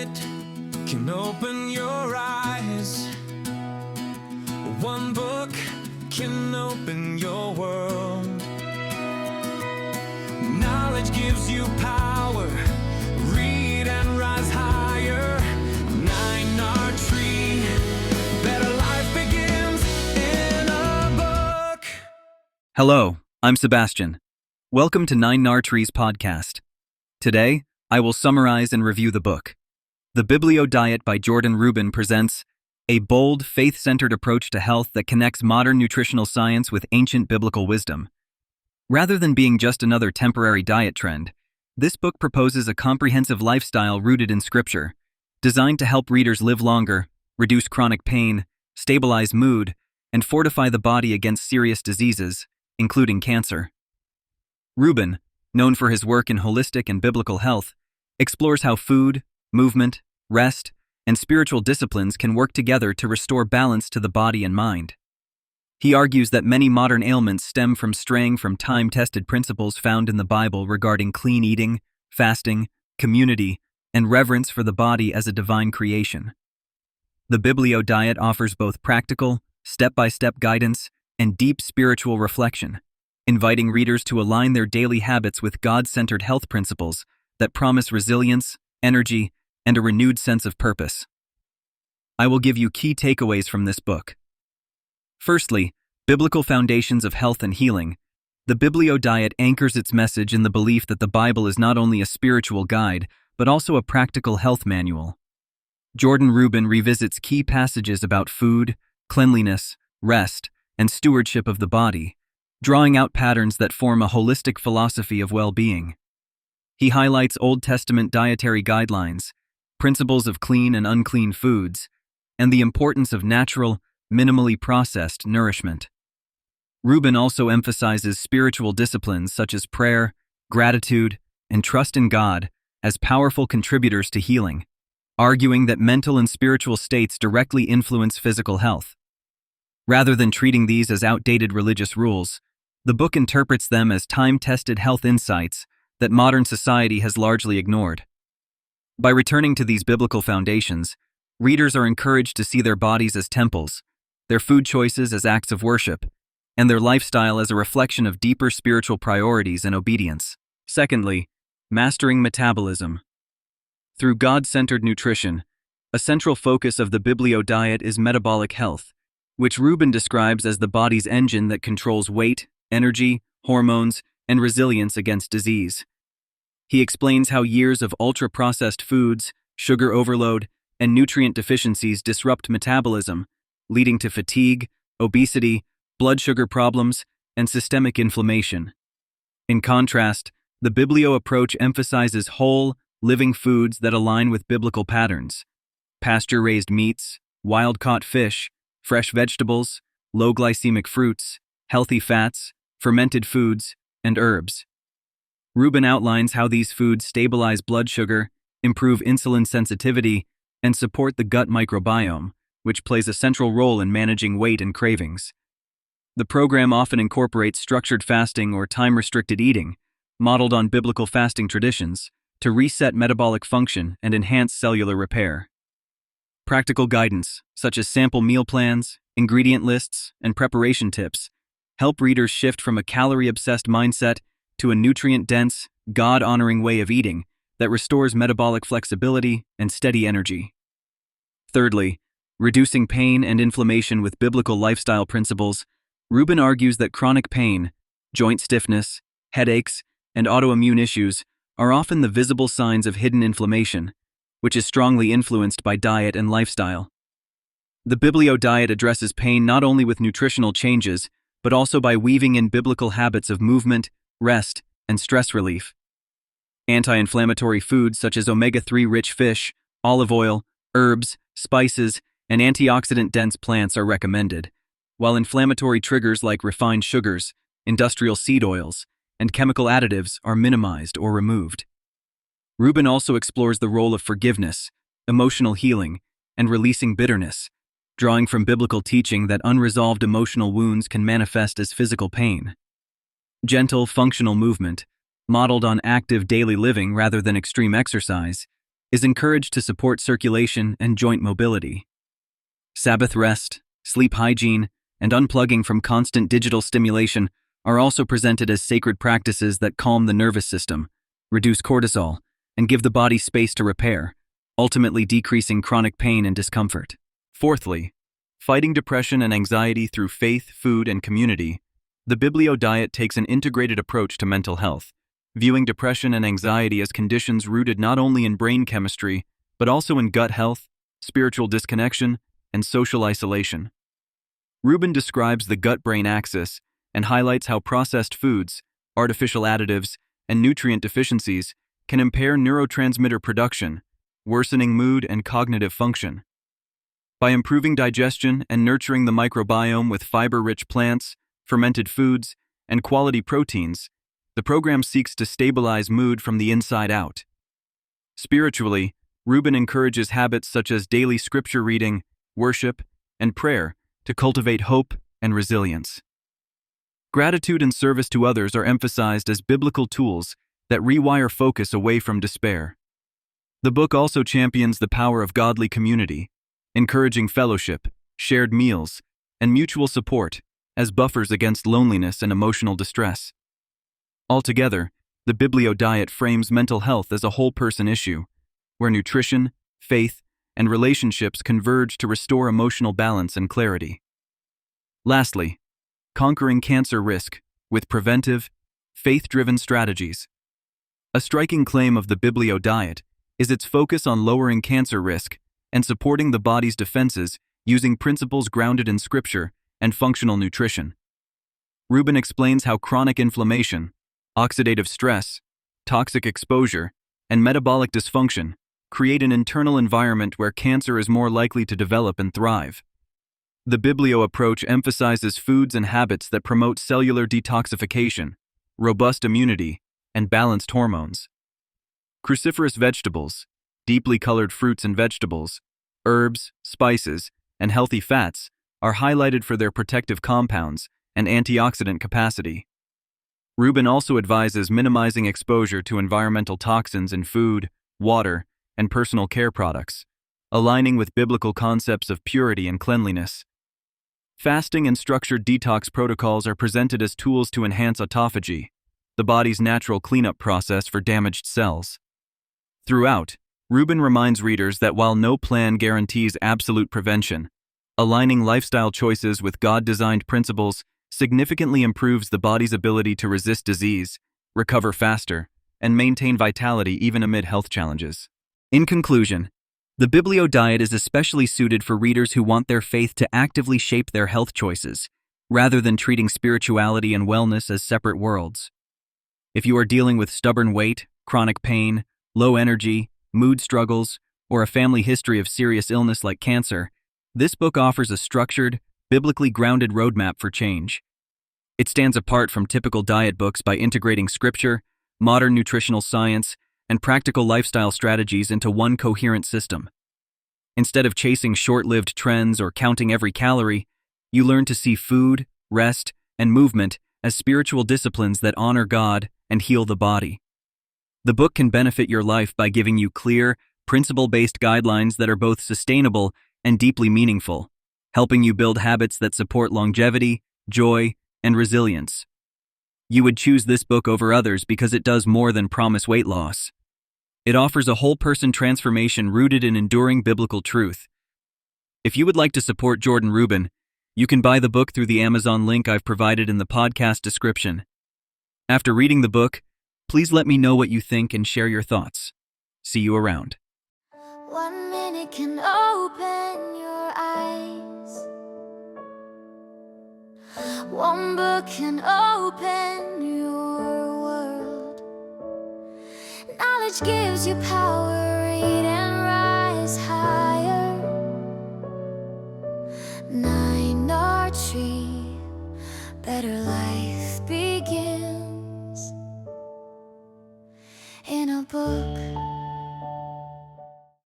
Diet can open your eyes. One book can open your world. Knowledge gives you power. Read and rise higher. 9R Tree. Better life begins in a book. Hello, I'm Sebastian. Welcome to 9R Tree's podcast. Today, I will summarize and review the book. The Biblio Diet by Rubin presents a bold, faith-centered approach to health that connects modern nutritional science with ancient biblical wisdom. Rather than being just another temporary diet trend, this book proposes a comprehensive lifestyle rooted in Scripture, designed to help readers live longer, reduce chronic pain, stabilize mood, and fortify the body against serious diseases, including cancer. Rubin, known for his work in holistic and biblical health, explores how food, movement, rest, and spiritual disciplines can work together to restore balance to the body and mind. He argues that many modern ailments stem from straying from time-tested principles found in the Bible regarding clean eating, fasting, community, and reverence for the body as a divine creation. The Biblio Diet offers both practical, step-by-step guidance and deep spiritual reflection, inviting readers to align their daily habits with God-centered health principles that promise resilience, energy, and a renewed sense of purpose. I will give you key takeaways from this book. Firstly, biblical foundations of health and healing. The Biblio Diet anchors its message in the belief that the Bible is not only a spiritual guide, but also a practical health manual. Rubin revisits key passages about food, cleanliness, rest, and stewardship of the body, drawing out patterns that form a holistic philosophy of well-being. He highlights Old Testament dietary guidelines, principles of clean and unclean foods, and the importance of natural, minimally processed nourishment. Rubin also emphasizes spiritual disciplines such as prayer, gratitude, and trust in God as powerful contributors to healing, arguing that mental and spiritual states directly influence physical health. Rather than treating these as outdated religious rules, the book interprets them as time-tested health insights that modern society has largely ignored. By returning to these biblical foundations, readers are encouraged to see their bodies as temples, their food choices as acts of worship, and their lifestyle as a reflection of deeper spiritual priorities and obedience. Secondly, mastering metabolism. Through God-centered nutrition, a central focus of the Biblio Diet is metabolic health, which Rubin describes as the body's engine that controls weight, energy, hormones, and resilience against disease. He explains how years of ultra-processed foods, sugar overload, and nutrient deficiencies disrupt metabolism, leading to fatigue, obesity, blood sugar problems, and systemic inflammation. In contrast, the Biblio approach emphasizes whole, living foods that align with biblical patterns: pasture-raised meats, wild-caught fish, fresh vegetables, low-glycemic fruits, healthy fats, fermented foods, and herbs. Rubin outlines how these foods stabilize blood sugar, improve insulin sensitivity, and support the gut microbiome, which plays a central role in managing weight and cravings. The program often incorporates structured fasting or time-restricted eating, modeled on biblical fasting traditions, to reset metabolic function and enhance cellular repair. Practical guidance, such as sample meal plans, ingredient lists, and preparation tips, help readers shift from a calorie-obsessed mindset to a nutrient-dense, God-honoring way of eating that restores metabolic flexibility and steady energy. Thirdly, reducing pain and inflammation with biblical lifestyle principles. Rubin argues that chronic pain, joint stiffness, headaches, and autoimmune issues are often the visible signs of hidden inflammation, which is strongly influenced by diet and lifestyle. The Biblio Diet addresses pain not only with nutritional changes, but also by weaving in biblical habits of movement, rest, and stress relief. Anti-inflammatory foods such as omega-3 rich fish, olive oil, herbs, spices, and antioxidant-dense plants are recommended, while inflammatory triggers like refined sugars, industrial seed oils, and chemical additives are minimized or removed. Rubin also explores the role of forgiveness, emotional healing, and releasing bitterness, drawing from biblical teaching that unresolved emotional wounds can manifest as physical pain. Gentle, functional movement, modeled on active daily living rather than extreme exercise, is encouraged to support circulation and joint mobility. Sabbath rest, sleep hygiene, and unplugging from constant digital stimulation are also presented as sacred practices that calm the nervous system, reduce cortisol, and give the body space to repair, ultimately decreasing chronic pain and discomfort. Fourthly, fighting depression and anxiety through faith, food, and community, the Biblio Diet takes an integrated approach to mental health, viewing depression and anxiety as conditions rooted not only in brain chemistry, but also in gut health, spiritual disconnection, and social isolation. Rubin describes the gut-brain axis and highlights how processed foods, artificial additives, and nutrient deficiencies can impair neurotransmitter production, worsening mood and cognitive function. By improving digestion and nurturing the microbiome with fiber-rich plants, fermented foods, and quality proteins, the program seeks to stabilize mood from the inside out. Spiritually, Rubin encourages habits such as daily scripture reading, worship, and prayer to cultivate hope and resilience. Gratitude and service to others are emphasized as biblical tools that rewire focus away from despair. The book also champions the power of godly community, encouraging fellowship, shared meals, and mutual support as buffers against loneliness and emotional distress. Altogether, the Biblio Diet frames mental health as a whole-person issue, where nutrition, faith, and relationships converge to restore emotional balance and clarity. Lastly, conquering cancer risk with preventive, faith-driven strategies. A striking claim of the Biblio Diet is its focus on lowering cancer risk and supporting the body's defenses using principles grounded in scripture and functional nutrition. Rubin explains how chronic inflammation, oxidative stress, toxic exposure, and metabolic dysfunction create an internal environment where cancer is more likely to develop and thrive. The Biblio approach emphasizes foods and habits that promote cellular detoxification, robust immunity, and balanced hormones. Cruciferous vegetables, deeply colored fruits and vegetables, herbs, spices, and healthy fats are highlighted for their protective compounds and antioxidant capacity. Rubin also advises minimizing exposure to environmental toxins in food, water, and personal care products, aligning with biblical concepts of purity and cleanliness. Fasting and structured detox protocols are presented as tools to enhance autophagy, the body's natural cleanup process for damaged cells. Throughout, Rubin reminds readers that while no plan guarantees absolute prevention, aligning lifestyle choices with God-designed principles significantly improves the body's ability to resist disease, recover faster, and maintain vitality even amid health challenges. In conclusion, the Biblio Diet is especially suited for readers who want their faith to actively shape their health choices, rather than treating spirituality and wellness as separate worlds. If you are dealing with stubborn weight, chronic pain, low energy, mood struggles, or a family history of serious illness like cancer, this book offers a structured, biblically grounded roadmap for change. It stands apart from typical diet books by integrating scripture, modern nutritional science, and practical lifestyle strategies into one coherent system. Instead of chasing short-lived trends or counting every calorie, you learn to see food, rest, and movement as spiritual disciplines that honor God and heal the body. The book can benefit your life by giving you clear, principle-based guidelines that are both sustainable and deeply meaningful, helping you build habits that support longevity, joy, and resilience. You would choose this book over others because it does more than promise weight loss. It offers a whole-person transformation rooted in enduring biblical truth. If you would like to support Jordan Rubin, you can buy the book through the Amazon link I've provided in the podcast description. After reading the book, please let me know what you think and share your thoughts. See you around. 1 minute can open your eyes. 1 book can open your world. Knowledge gives you power, read and rise higher. 9 Tree, better life be